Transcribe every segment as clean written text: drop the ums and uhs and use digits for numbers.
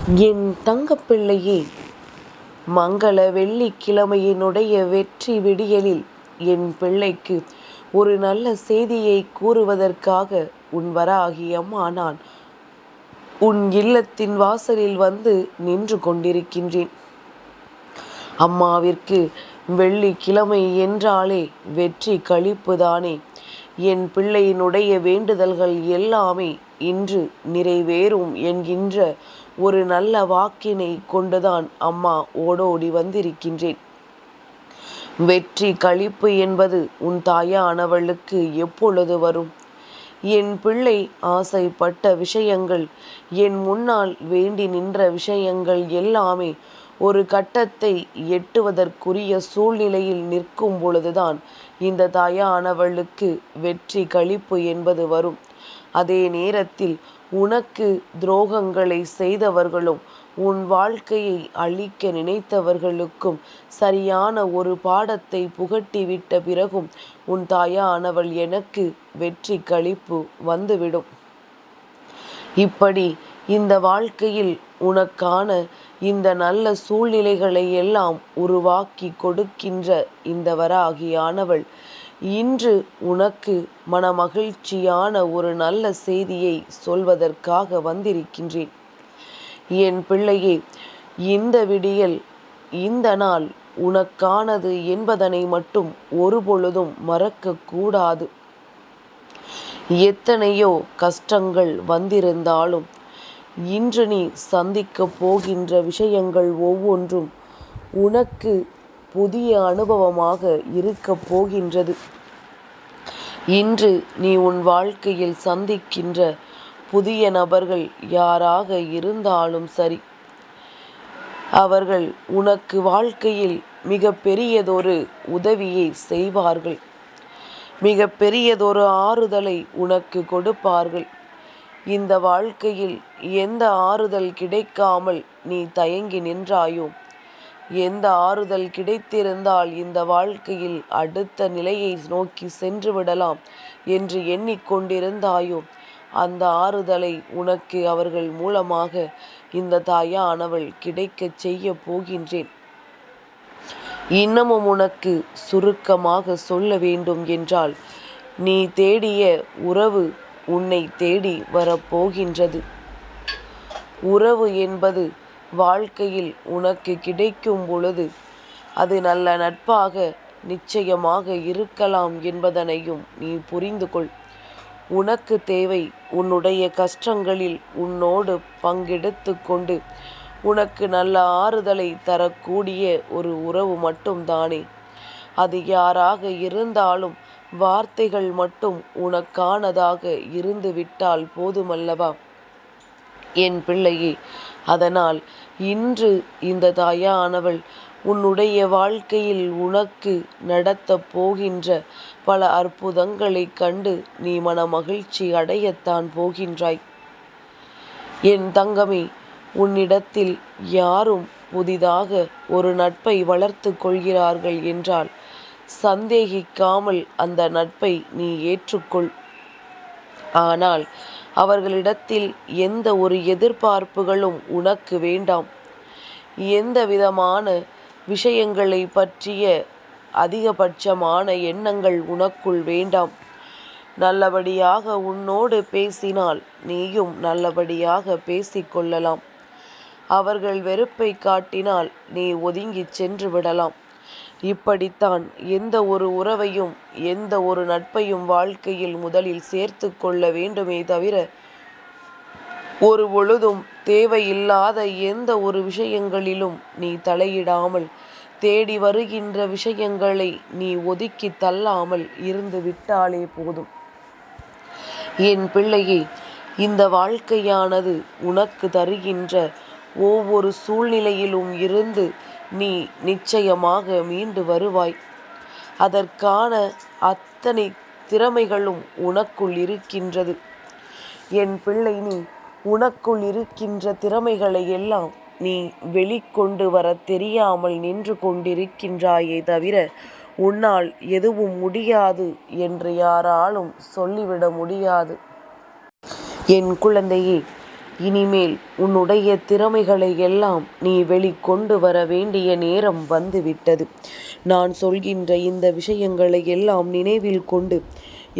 என் தங்கப்பிள்ளையே, மங்கள வெள்ளிக்கிழமையினுடைய வெற்றி விடியலில் என் பிள்ளைக்கு ஒரு நல்ல செய்தியை கூறுவதற்காக உன் வராகி அம்மா நான் உன் இல்லத்தின் வாசலில் வந்து நின்று கொண்டிருக்கின்றேன். அம்மாவிற்கு வெள்ளிக்கிழமை என்றாலே வெற்றி களிப்பு தானே. என் பிள்ளையினுடைய வேண்டுதல்கள் எல்லாமே இன்று நிறைவேறும் என்கின்ற ஒரு நல்ல வாக்கினை கொண்டுதான் அம்மா ஓடோடி வந்திருக்கின்றேன். வெற்றி களிப்பு என்பது உன் தாயானவளுக்கு எப்பொழுது வரும்? என் பிள்ளை ஆசைப்பட்ட விஷயங்கள், என் முன்னால் வேண்டி நின்ற விஷயங்கள் எல்லாமே ஒரு கட்டத்தை எட்டுவதற்குரிய சூழ்நிலையில் நிற்கும் பொழுதுதான் இந்த தாயானவளுக்கு வெற்றி களிப்பு என்பது வரும். அதே நேரத்தில் உனக்கு துரோகங்களை செய்தவர்களும் உன் வாழ்க்கையை அழிக்க நினைத்தவர்களுக்கும் சரியான ஒரு பாடத்தை புகட்டிவிட்ட பிறகும் உன் தாயானவள் எனக்கு வெற்றி களிப்பு வந்துவிடும். இப்படி இந்த வாழ்க்கையில் உனக்கான இந்த நல்ல சூழ்நிலைகளை எல்லாம் உருவாக்கி கொடுக்கின்ற இந்த வராகியானவள் இன்று உனக்கு மனமகிழ்ச்சியான ஒரு நல்ல செய்தியை சொல்வதற்காக வந்திருக்கின்றேன். என் பிள்ளையே, இந்த விடியல், இந்த நாள் உனக்கானது என்பதனை மட்டும் ஒருபொழுதும் மறக்கக்கூடாது. எத்தனையோ கஷ்டங்கள் வந்திருந்தாலும் இன்று நீ சந்திக்கப் போகின்ற விஷயங்கள் ஒவ்வொன்றும் உனக்கு புதிய அனுபவமாக இருக்கப் போகின்றது. இன்று நீ உன் வாழ்க்கையில் சந்திக்கின்ற புதிய நபர்கள் யாராக இருந்தாலும் சரி, அவர்கள் உனக்கு வாழ்க்கையில் மிக பெரியதொரு உதவியை செய்வார்கள். மிக பெரியதொரு ஆறுதலை உனக்கு கொடுப்பார்கள். இந்த வாழ்க்கையில் எந்த ஆறுதல் கிடைக்காமல் நீ தயங்கி நின்றாயோ, எந்த ஆறுதல் கிடைத்திருந்தால் இந்த வாழ்க்கையில் அடுத்த நிலையை நோக்கி சென்று விடலாம் என்று எண்ணிக்கொண்டிருந்தாயோ, அந்த ஆறுதலை உனக்கு அவர்கள் மூலமாக இந்த தாயானவள் கிடைக்கச் செய்ய போகின்றேன். இன்னமும் உனக்கு சுருக்கமாக சொல்ல வேண்டும் என்றால், நீ தேடிய உறவு உன்னை தேடி வரப்போகின்றது. உறவு என்பது வாழ்க்கையில் உனக்கு கிடைக்கும் பொழுது அது நல்ல நட்பாக நிச்சயமாக இருக்கலாம் என்பதனையும் நீ புரிந்து கொள். உனக்கு தேவை உன்னுடைய கஷ்டங்களில் உன்னோடு பங்கெடுத்து கொண்டு உனக்கு நல்ல ஆறுதலை தரக்கூடிய ஒரு உறவு மட்டும்தானே. அது யாராக இருந்தாலும் வார்த்தைகள் மட்டும் உனக்கானதாக இருந்து விட்டால் போதுமல்லவா என் பிள்ளையே. அதனால் இன்று இந்த தாயானவள் உன்னுடைய வாழ்க்கையில் உனக்கு நடத்தப் போகின்ற பல அற்புதங்களை கண்டு நீ மன மகிழ்ச்சி அடையத்தான் போகின்றாய். என் தங்கமே, உன்னிடத்தில் யாரும் புதிதாக ஒரு நட்பை வளர்த்து கொள்கிறார்கள் என்றால் சந்தேகிக்காமல் அந்த நட்பை நீ ஏற்றுக்கொள். ஆனால் அவர்களிடத்தில் எந்த ஒரு எதிர்பார்ப்புகளும் உனக்கு வேண்டாம். எந்த விதமான விஷயங்களை பற்றிய அதிகபட்சமான எண்ணங்கள் உனக்குள் வேண்டாம். நல்லபடியாக உன்னோடு பேசினால் நீயும் நல்லபடியாக பேசிக்கொள்ளலாம். அவர்கள் வெறுப்பை காட்டினால் நீ ஒதுங்கி சென்று விடலாம். இப்படித்தான் எந்த ஒரு உறவையும் எந்த ஒரு நட்பையும் வாழ்க்கையில் முதலில் சேர்த்து கொள்ள வேண்டுமே தவிர, ஒரு பொழுதும் தேவையில்லாத எந்த ஒரு விஷயங்களிலும் நீ தலையிடாமல், தேடி வருகின்ற விஷயங்களை நீ ஒதுக்கி தள்ளாமல் இருந்து விட்டாலே போதும். என் பிள்ளையே, இந்த வாழ்க்கையானது உனக்கு தருகின்ற ஒவ்வொரு சூழ்நிலையிலும் இருந்து நீ நிச்சயமாக மீண்டு வருவாய். அதற்கான அத்தனை திறமைகளும் உனக்குள் இருக்கின்றது. என் பிள்ளை, நீ உனக்குள் இருக்கின்ற திறமைகளை எல்லாம் நீ வெளிக்கொண்டு வர தெரியாமல் நின்று கொண்டிருக்கின்றாயே தவிர, உன்னால் எதுவும் முடியாது என்று யாராலும் சொல்லிவிட முடியாது. என் குழந்தையே, இனிமேல் உன்னுடைய திறமைகளை எல்லாம் நீ வெளிக்கொண்டு வர வேண்டிய நேரம் வந்துவிட்டது. நான் சொல்கின்ற இந்த விஷயங்களை எல்லாம் நினைவில் கொண்டு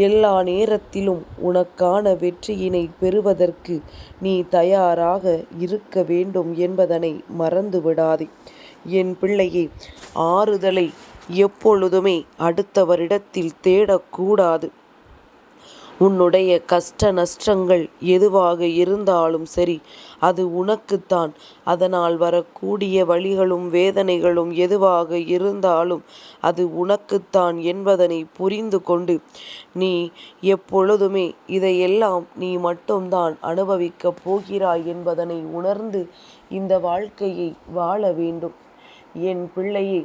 எல்லா நேரத்திலும் உனக்கான வெற்றியினை பெறுவதற்கு நீ தயாராக இருக்க வேண்டும் என்பதனை மறந்துவிடாதே. என் பிள்ளையே, ஆறுதலை எப்பொழுதுமே அடுத்தவரிடத்தில் தேடக்கூடாது. உன்னுடைய கஷ்ட நஷ்டங்கள் எதுவாக இருந்தாலும் சரி, அது உனக்குத்தான். அதனால் வரக்கூடிய வலிகளும் வேதனைகளும் எதுவாக இருந்தாலும் அது உனக்குத்தான் என்பதனை புரிந்து கொண்டு நீ எப்பொழுதுமே இதையெல்லாம் நீ மட்டும்தான் அனுபவிக்கப் போகிறாய் என்பதனை உணர்ந்து இந்த வாழ்க்கையை வாழ வேண்டும். என் பிள்ளையே,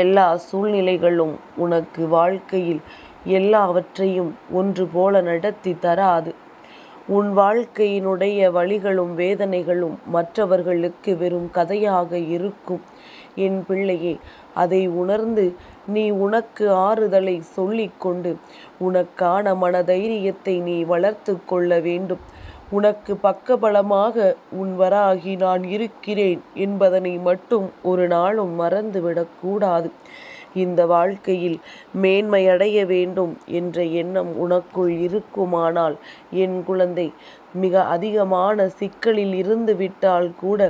எல்லா சூழ்நிலைகளும் உனக்கு வாழ்க்கையில் எல்லாவற்றையும் ஒன்று போல நடத்தி தராது. உன் வாழ்க்கையினுடைய வலிகளும் வேதனைகளும் மற்றவர்களுக்கு வெறும் கதையாக இருக்கும். என் பிள்ளையே, அதை உணர்ந்து நீ உனக்கு ஆறுதலை சொல்லிக்கொண்டு உனக்கான மனதைரியத்தை நீ வளர்த்து கொள்ள வேண்டும். உனக்கு பக்கபலமாக உன் வராகி நான் இருக்கிறேன் என்பதனை மட்டும் ஒரு நாளும் மறந்துவிடக்கூடாது. இந்த வாழ்க்கையில் மேன்மையடைய வேண்டும் என்ற எண்ணம் உனக்குள் இருக்குமானால் என் குழந்தை, மிக அதிகமான சிக்கலில் இருந்து விட்டால் கூட,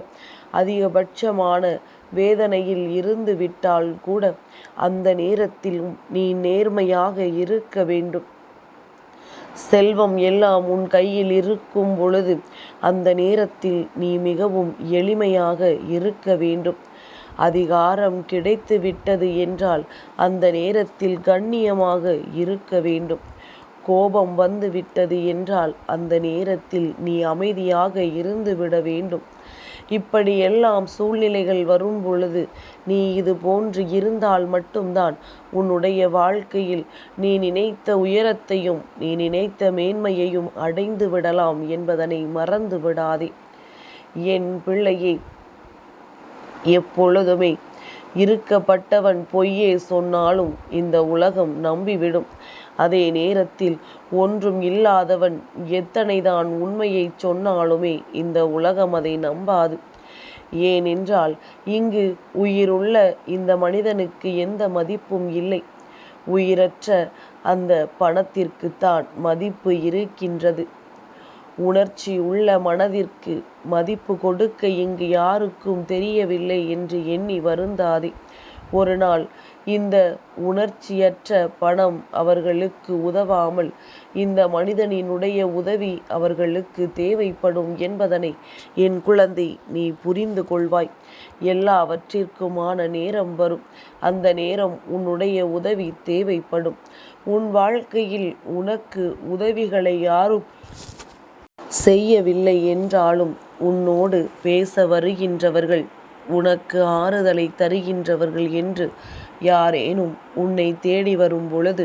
அதிகபட்சமான வேதனையில் இருந்து விட்டால் கூட, அந்த நேரத்திலும் நீ நேர்மையாக இருக்க வேண்டும். செல்வம் எல்லாம் உன் கையில் இருக்கும் பொழுது அந்த நேரத்தில் நீ மிகவும் எளிமையாக இருக்க வேண்டும். அதிகாரம் கிடைத்து விட்டது என்றால் அந்த நேரத்தில் கண்ணியமாக இருக்க வேண்டும். கோபம் வந்து விட்டது என்றால் அந்த நேரத்தில் நீ அமைதியாக இருந்து விட வேண்டும். இப்படியெல்லாம் சூழ்நிலைகள் வரும் பொழுது நீ இது போன்று இருந்தால் மட்டும்தான் உன்னுடைய வாழ்க்கையில் நீ நினைத்த உயரத்தையும் நீ நினைத்த மேன்மையையும் அடைந்து விடலாம் என்பதனை மறந்து விடாதே. என் பிள்ளையை, எப்பொழுதுமே இருக்கப்பட்டவன் பொய்யே சொன்னாலும் இந்த உலகம் நம்பிவிடும். அதே நேரத்தில் ஒன்றும் இல்லாதவன் எத்தனைதான் உண்மையை சொன்னாலுமே இந்த உலகம் அதை நம்பாது. ஏனென்றால் இங்கு உயிருள்ள இந்த மனிதனுக்கு எந்த மதிப்பும் இல்லை. உயிரற்ற அந்த பணத்திற்குத்தான் மதிப்பு இருக்கின்றது. உணர்ச்சி உள்ள மனதிற்கு மதிப்பு கொடுக்க இங்கு யாருக்கும் தெரியவில்லை என்று எண்ணி வருந்தாதே. ஒரு நாள் இந்த உணர்ச்சியற்ற பணம் அவர்களுக்கு உதவாமல் இந்த மனிதனினுடைய உதவி அவர்களுக்கு தேவைப்படும் என்பதனை என் குழந்தை நீ புரிந்து கொள்வாய். எல்லாவற்றிற்குமான நேரம் வரும். அந்த நேரம் உன்னுடைய உதவி தேவைப்படும். உன் வாழ்க்கையில் உனக்கு உதவிகளை யாரும் செய்யவில்லை என்றாலும் உன்னோடு பேச வருகின்றவர்கள், உனக்கு ஆறுதலை தருகின்றவர்கள் என்று யாரேனும் உன்னை தேடி வரும் பொழுது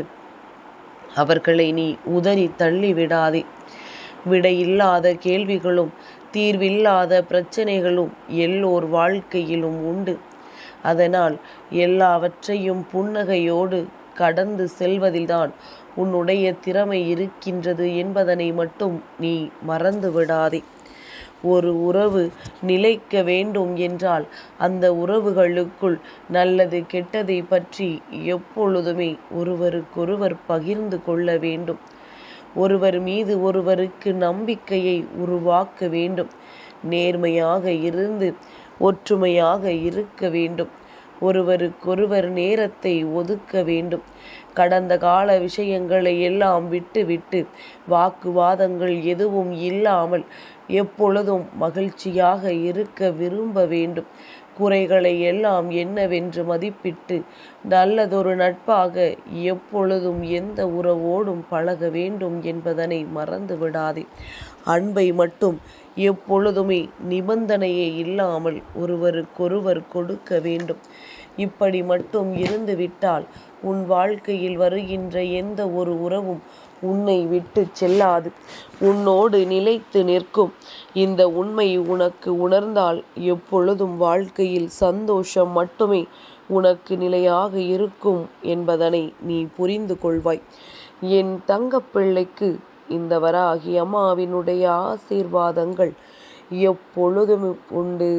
அவர்களை நீ உதறி தள்ளிவிடாதே. விடையில்லாத கேள்விகளும் தீர்வில்லாத பிரச்சனைகளும் எல்லோர் வாழ்க்கையிலும் உண்டு. அதனால் எல்லாவற்றையும் புன்னகையோடு கடந்து செல்வதில்தான் உன்னுடைய திறமை இருக்கின்றது என்பதனை மட்டும் நீ மறந்து விடாதே. ஒரு உறவு நிலைக்க வேண்டும் என்றால் அந்த உறவுகளுக்குள் நல்லது கெட்டதை பற்றி எப்பொழுதுமே ஒருவருக்கொருவர் பகிர்ந்து கொள்ள வேண்டும். ஒருவர் மீது ஒருவருக்கு நம்பிக்கையை உருவாக்க வேண்டும். நேர்மையாக இருந்து ஒற்றுமையாக இருக்க வேண்டும். ஒருவருக்கொருவர் நேரத்தை ஒதுக்க வேண்டும். கடந்த கால விஷயங்களை எல்லாம் விட்டுவிட்டு வாக்குவாதங்கள் எதுவும் இல்லாமல் எப்பொழுதும் மகிழ்ச்சியாக இருக்க விரும்ப வேண்டும். குறைகளை எல்லாம் என்னவென்று மதிப்பிட்டு நல்லதொரு நட்பாக எப்பொழுதும் எந்த உறவோடும் பழக வேண்டும் என்பதனை மறந்து விடாதே. அன்பை மட்டும் எப்பொழுதுமே நிபந்தனையே இல்லாமல் ஒருவருக்கொருவர் கொடுக்க வேண்டும். இப்படி மட்டும் இருந்துவிட்டால் உன் வாழ்க்கையில் வருகின்ற எந்த ஒரு உறவும் உன்னை விட்டு செல்லாது, உன்னோடு நிலைத்து நிற்கும். இந்த உண்மை உனக்கு உணர்ந்தால் எப்பொழுதும் வாழ்க்கையில் சந்தோஷம் மட்டுமே உனக்கு நிலையாக இருக்கும் என்பதனை நீ புரிந்து கொள்வாய். என் தங்கப்பிள்ளைக்கு இந்த வராகி அம்மாவினுடைய ஆசீர்வாதங்கள் எப்பொழுதும் உண்டு.